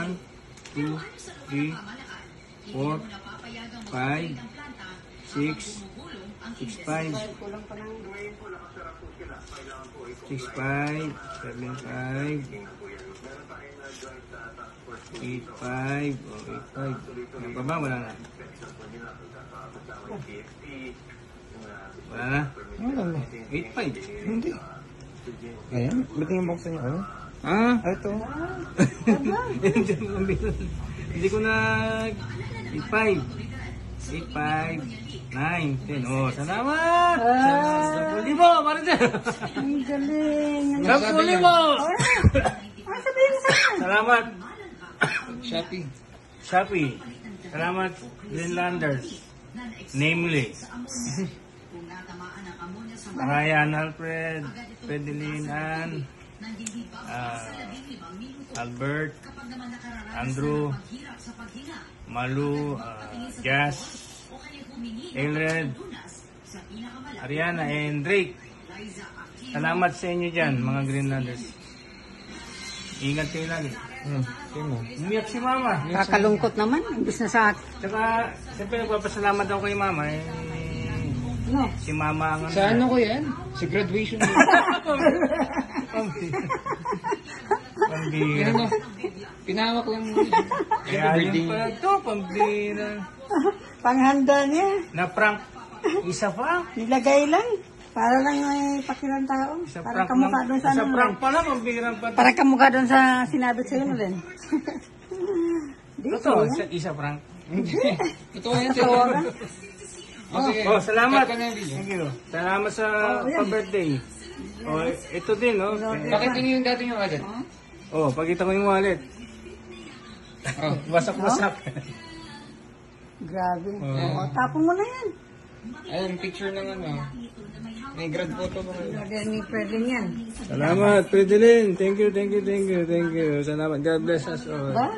1, 2, 3, 4, 5, 6, 6, 5, 6, 5, 7, 5, 8, 5, 8, 5. Yan pa ba? Wala na. Wala na? Wala na. 8, 5. Hindi. Ayan, ba't yung box niya? Ano? Ah? Ito. Yan dyan ang bilang. Hindi ko na 8, 5, 9, 10. Oh, salamat! 10,000! Para dyan! Ang galing. 10,000! Sabihin mo sa'yo. Salamat! Shopee. Shopee. Salamat, Greenlanders. Namely, Ryan Alfred, Pedeline Ann, Albert, Andrew, Malu, Jazz, Elred, Ariana, and Drake. Salamat sa inyo dyan, mga Greenlanders. Ingat kayo lagi. Sino mo? Umiyak si Mama. Kakalungkot naman. Imbis na sa akin. Tsaka, siyempre nagpapasalamat ako kay Mama. No. Si Mama ang Sa ano ko yan? Sa graduation day. Pambira. mo, pinawak lang mo. Kaya yun pala to, pambira. Panghanda niya. Na-prank. Isa pa. Nilagay lang. Para lang may pakilang tao. Isa Parang prank kamukha lang. doon sa Isa ano. prank pa lang, pambira pa. Parang kamukha doon sa sinabi sa'yo mo rin. Dito. Totoo, isa prank. Totoo yan, sir. Tawagan. Oh, salamat. Cut ka na yung video. Thank you. Salamat sa pa-birthday. Oh, ito din, oh. Bakit tingin yung dati yung wallet? Oh, pakita ko yung wallet. Oh. Wasak-wasak. Grabe. Oh. Tapon mo na yan. Ayun, picture ng ano. May grad photo ko. Hindi pwede yan. Salamat, Pwede Thank you. Salamat. God bless us all. Ba?